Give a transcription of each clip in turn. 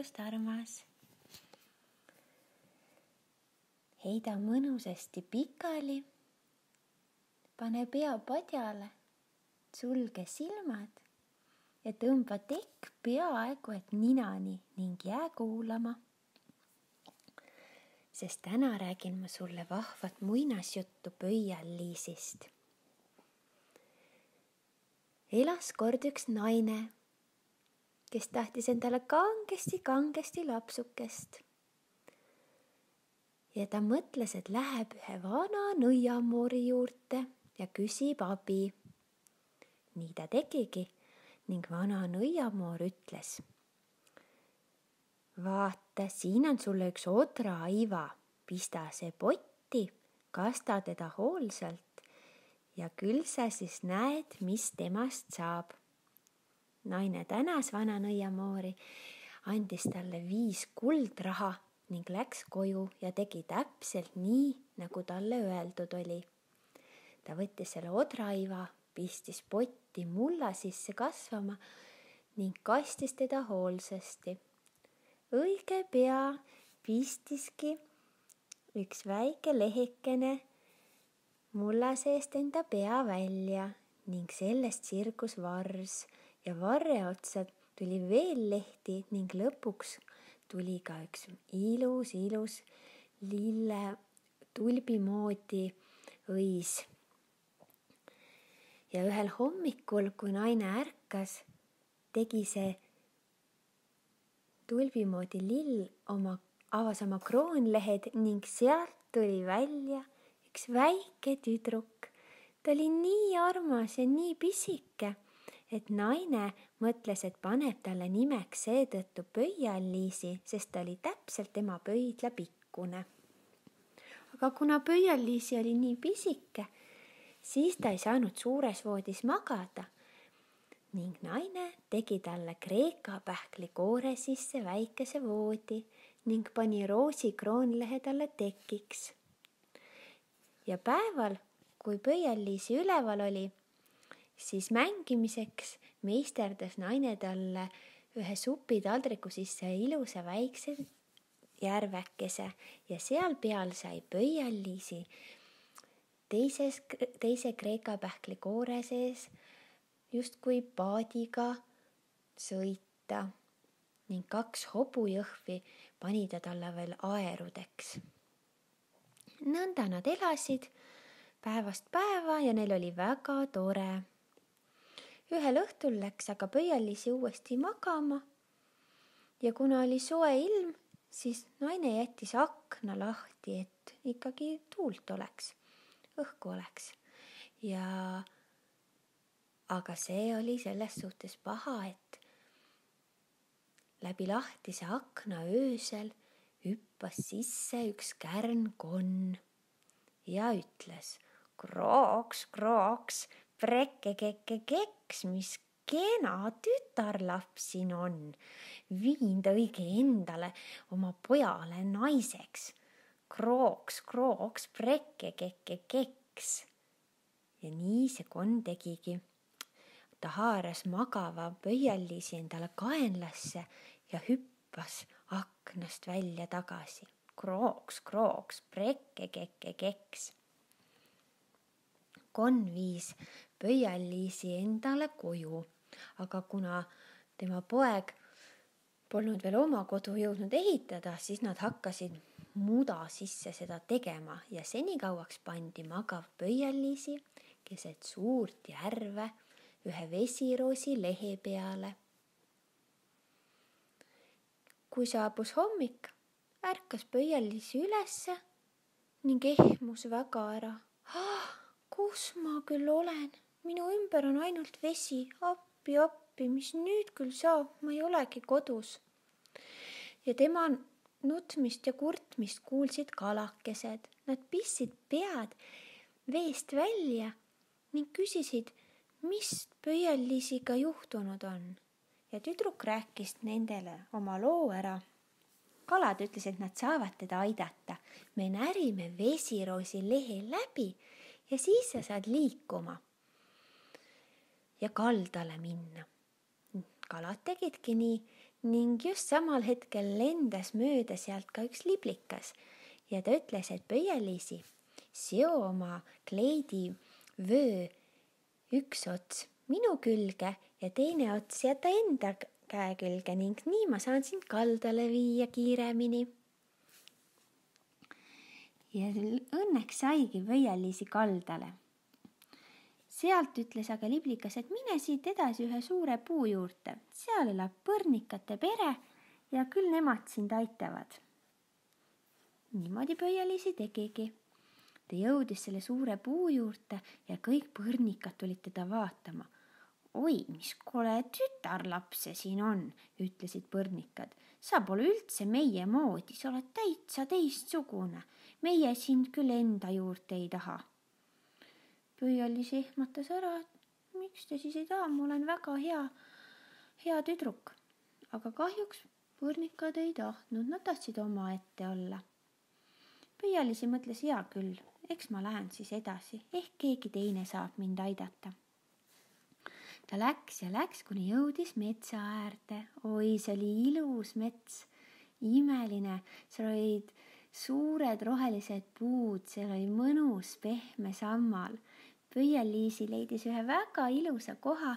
hommikust, armas. Heida mõnusasti pikali, pane pea padjale, sulge silmad ja tõmba tekk peaaegu et ninani ning jää kuulama. Sest täna räägin ma sulle vahvat muinasjuttu Pöial-Liisist. Elas kord üks naine, kes tahtis endale kangesti lapsukest. Ja ta mõtles, et läheb ühe vana nõiamoori juurde ja küsib abi. Nii ta tegigi ning vana nõiamoor ütles: vaata, siin on sulle üks odraaiva, pista see potti, kasta teda hoolsalt ja küll sa siis näed, mis temast saab. Naine tänas vana nõiamoori, andis talle 5 kuldraha ning läks koju ja tegi täpselt nii, nagu talle öeldud oli. Ta võttis selle odraiva, pistis potti mulla sisse kasvama ning kastis teda hoolsasti. Õige pea pistiski üks väike lehekene mulla seest enda pea välja ning sellest sirgus vars ja varre otsa tuli veel lehti ning lõpuks tuli ka üks ilus lille tulbi moodi õis. Ja ühel hommikul, kui naine ärkas, tegi see tulbi moodi lill avas oma kroonlehed ning sealt tuli välja üks väike tüdruk. Ta oli nii armas ja nii pisike, et naine mõtles, et paneb talle nimeks seetõttu Pöial-Liisi, sest ta oli täpselt tema pöidla pikkune. Aga kuna Pöial-Liisi oli nii pisike, siis ta ei saanud suures voodis magada ning naine tegi talle Kreeka pähkli koore sisse väikese voodi ning pani roosi kroonlehe talle tekiks. Ja päeval, kui Pöial-Liisi üleval oli, siis mängimiseks meisterdas naine talle ühe supitaldriku sisse ilusa väikse järvekese ja seal peal sai Pöial-Liisi teise Kreeka pähkli koore sees justkui paadiga sõita ning 2 hobujõhvi pani ta talle veel aerudeks. Nõnda nad elasid päevast päeva ja neil oli väga tore. Ühel õhtul läks aga Pöial-Liisi uuesti magama ja kuna oli soe ilm, siis naine jättis akna lahti, et ikkagi tuult oleks, õhku oleks. Aga see oli selles suhtes paha, et läbi lahtise akna öösel hüppas sisse üks kärnkonn ja ütles: krooks, krooks, prekke-kekke-keks, mis kena tütarlaps siin on. Viin ta õige endale oma pojale naiseks. Krooks, krooks, prekke-kekke-keks. Ja nii see konn tegigi. Ta haaras magava Pöial-Liisi endale kaenlasse ja hüppas aknast välja tagasi. Krooks, krooks, prekke-kekke-keks. Konn viis Pöial-Liisi endale koju, aga kuna tema poeg polnud veel oma kodu jõudnud ehitada, siis nad hakkasid muda sisse seda tegema ja senikauaks pandi magav Pöial-Liisi keset suurt järve ühe vesiroosi lehe peale. Kui saabus hommik, ärkas Pöial-Liisi ülesse ning ehmus väga ära. Kus ma küll olen? Minu ümber on ainult vesi. Appi, mis nüüd küll saab? Ma ei olegi kodus. Ja tema nutmist ja kurtmist kuulsid kalakesed. Nad pissid pead veest välja ning küsisid, mis Pöial-Liisiga juhtunud on. Ja tüdruk rääkis nendele oma loo ära. Kalad ütlesid, et nad saavad teda aidata. Me närime vesiroosi lehe läbi ja siis sa saad liikuma ja kaldale minna. Kalad tegidki nii ning just samal hetkel lendas mööda sealt ka üks liblikas ja ta ütles, et Pöial-Liisi, seo oma kleidi vöö üks ots minu külge ja teine ots jäta enda käe külge ning nii ma saan sind kaldale viia kiiremini. Ja õnneks saigi Pöial-Liisi kaldale. Sealt ütles aga liblikas, et mine siit edasi ühe suure puu juurde. Seal elab põrnikate pere ja küll nemad sind aitavad. Niimoodi Pöial-Liisi tegigi. Ta jõudis selle suure puu juurde ja kõik põrnikad tulid teda vaatama. Oi, mis kole tütarlaps see siin on, ütlesid põrnikad. Sa pole üldse meie moodi, sa oled täitsa teistsugune. Meie sind küll enda juurde ei taha. Pöial-Liisi ehmatas ära, et miks te siis ei taha, ma olen väga hea tüdruk. Aga kahjuks põrnikad ei tahtnud, nad tahtsid oma ette olla. Pöial-Liisi mõtles, hea küll, eks ma lähen siis edasi, ehk keegi teine saab mind aidata. Ta läks ja läks, kuni jõudis metsa äärde. Oi, see oli ilus mets, imeline, seal olid suured rohelised puud, seal oli mõnus pehme sammal. Pöial-Liisi leidis ühe väga ilusa koha,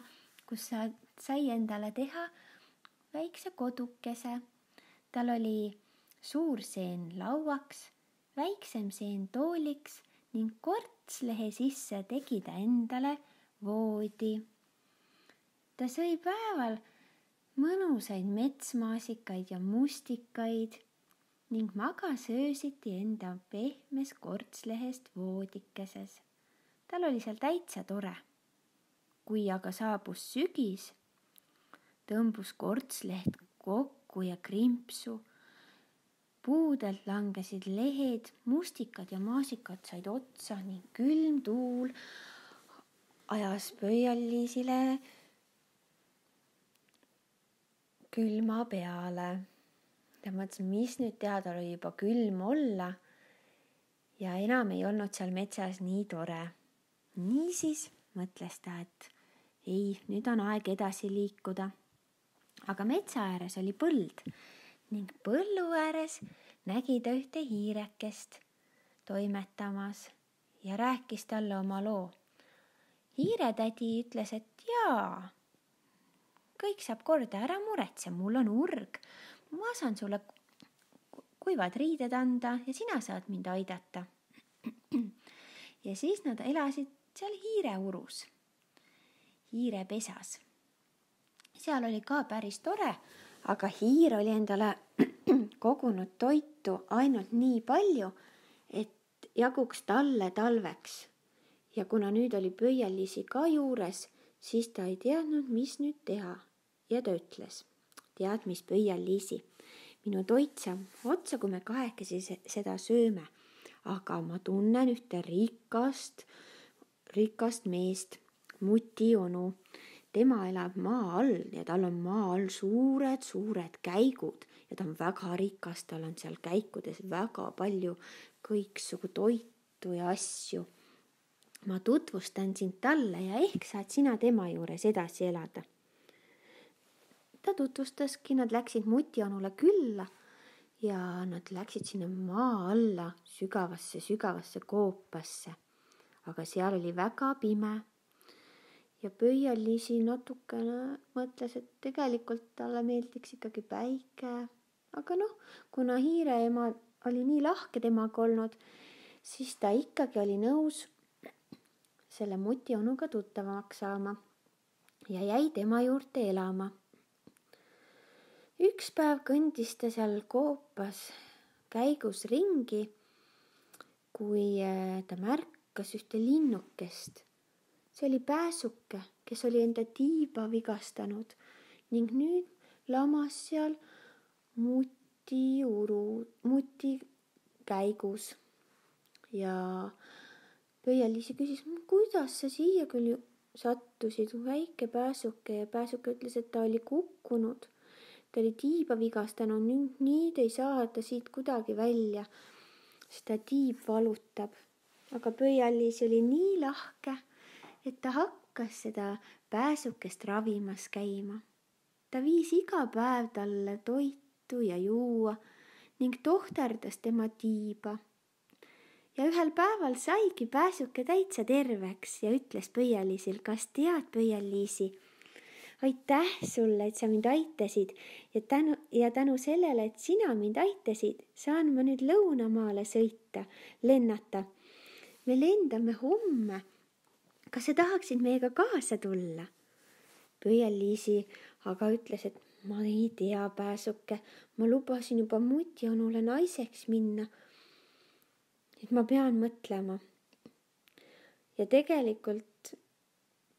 kus sai endale teha väikse kodukese. Tal oli suur seen lauaks, väiksem seen tooliks ning kortslehe sisse tegi ta endale voodi. Ta sõi päeval mõnusaid metsmaasikaid ja mustikaid ning magas öösiti enda pehmes kortslehest voodikeses. Tal oli seal täitsa tore. Kui aga saabus sügis, tõmbus kortsleht kokku ja krimpsu. Puudelt langesid lehed, mustikad ja maasikad said otsa ning külm tuul ajas Pöial-Liisile külma peale. Ta mõtles, mis nüüd teha, tal oli juba külm olla ja enam ei olnud seal metsas nii tore. Niisiis mõtles ta, et ei, nüüd on aeg edasi liikuda. Aga metsa ääres oli põld ning põllu ääres nägi ta ühte hiirekest toimetamas ja rääkis talle oma loo. Hiiretädi ütles, et jaa, kõik saab korda, ära muretse, mul on urg. Ma saan sulle kuivad riided anda ja sina saad mind aidata. Ja siis nad elasid seal hiireurus, hiirepesas. Seal oli ka päris tore, aga hiir oli endale kogunud toitu ainult nii palju, et jaguks talle talveks. Ja kuna nüüd oli Pöial-Liisi ka juures, siis ta ei teadnud, mis nüüd teha. Ja ta ütles, tead, mis Pöial-Liisi, minu toit saab otsa, kui me kahekesi seda sööme, aga ma tunnen ühte rikast meest, Muti onu. Tema elab maa all ja tal on maa all suured käigud ja ta on väga rikas, tal on seal käikudes väga palju kõiksugu toitu ja asju. Ma tutvustan sind talle ja ehk saad sina tema juures edasi elada. Ta tutvustaski, nad läksid Muti onule külla ja nad läksid sinna maa alla sügavasse koopasse. Aga seal oli väga pime ja Pöial-Liisi natukene mõtles, et tegelikult talle meeldiks ikkagi päike. Aga kuna hiire ema oli nii lahke temaga olnud, siis ta ikkagi oli nõus selle Muti onuga tuttavamaks saama ja jäi tema juurde elama. Üks päev kõndis ta seal koopas käigus ringi, kui ta märkas ühte linnukest. See oli pääsuke, kes oli enda tiiba vigastanud ning nüüd lamas seal Muti käigus. Ja Pöial-Liisi küsis, kuidas sa siia küll sattusid, väike pääsuke, ja pääsuke ütles, et ta oli kukkunud. Ta oli tiiba vigastanud, nüüd ei saa ta siit kuidagi välja, sest ta tiib valutab. Aga Pöial-Liisi oli nii lahke, et ta hakkas seda pääsukest ravimas käima. ta viis iga päev talle toitu ja juua ning tohterdas tema tiiba. Ja ühel päeval saigi Pääsuke täitsa terveks ja ütles Pöial-Liisil, kas tead, Pöial-Liisi, aitäh sulle, et sa mind aitasid ja tänu sellele, et sina mind aitasid, saan ma nüüd lõunamaale lennata. Me lendame homme. Kas sa tahaksid meiega kaasa tulla? Pöial-Liisi aga ütles, et ma ei tea, Pääsuke, ma lubasin juba Mutianule naiseks minna. Et ma pean mõtlema. Ja tegelikult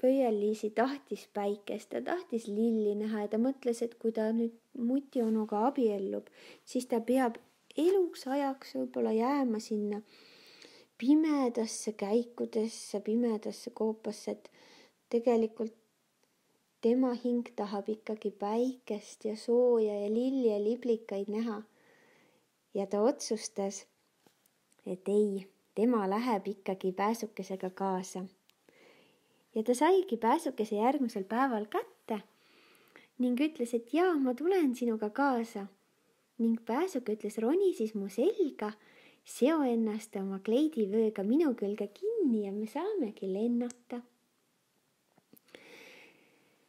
Pöial-Liisi tahtis päikest, ta tahtis lilli näha ja ta mõtles, et kui ta nüüd Mutianuga abiellub, siis ta peab eluks ajaks võib-olla jääma sinna pimedasse käikudesse, pimedasse koopasse, et tegelikult tema hing tahab ikkagi päikest ja sooja ja lilli ja liblikaid näha. Ja ta otsustas, et ei, tema läheb ikkagi Pääsukesega kaasa. Ja ta saigi Pääsukese järgmisel päeval kätte ning ütles, et jaa, ma tulen sinuga kaasa. Ning Pääsuke ütles, roni siis mu selga, seo ennast oma kleidivööga minu külge kinni ja me saamegi lennata.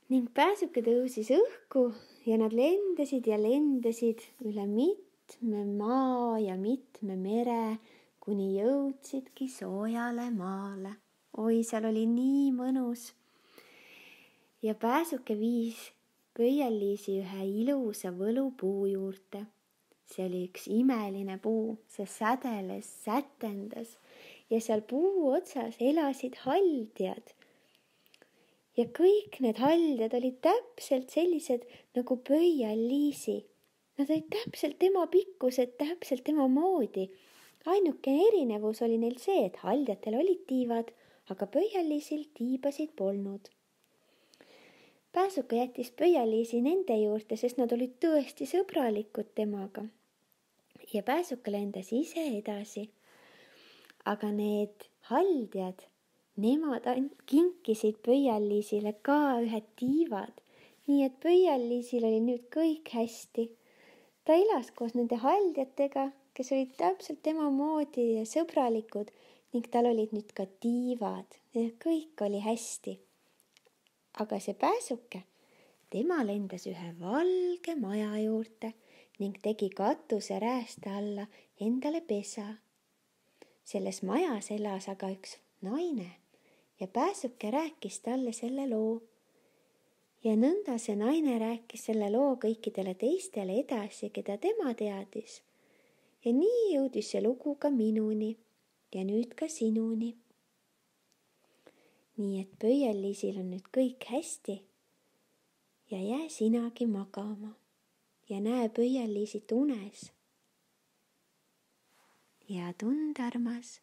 Ning Pääsuke tõusis õhku ja nad lendasid üle mitme maa ja mitme mere, kuni jõudsidki soojale maale. Oi, seal oli nii mõnus. Ja Pääsuke viis Pöial-Liisi ühe ilusa võlupuu juurde. See oli üks imeline puu, see sädeles, sätendas ja seal puu otsas elasid haldjad. Ja kõik need haldjad olid täpselt sellised nagu Pöial-Liisi. Nad olid täpselt tema pikkused, täpselt tema moodi. Ainukene erinevus oli neil see, et haldjatel olid tiivad, aga Pöial-Liisil tiibasid polnud. Pääsuke jättis Pöial-Liisi nende juurde, sest nad olid tõesti sõbralikud temaga. Ja Pääsuke lendas ise edasi. Aga need haldjad, nemad kinkisid Pöial-Liisile ka ühed tiivad, nii et Pöial-Liisil oli nüüd kõik hästi. Ta elas koos nende haldjatega, kes olid täpselt tema moodi ja sõbralikud, ning tal olid nüüd ka tiivad ja kõik oli hästi. Aga see Pääsuke, tema lendas ühe valge maja juurde ning tegi katuse rääst alla endale pesa. Selles majas elas aga üks naine ja Pääsuke rääkis talle selle loo. Ja nõnda see naine rääkis selle loo kõikidele teistele edasi, keda tema teadis. Ja nii jõudis see lugu ka minuni. Ja nüüd ka sinuni. Nii et Pöial-Liisil on nüüd kõik hästi ja jää sinagi magama ja näe Pöial-Liisit unes. Head und, armas!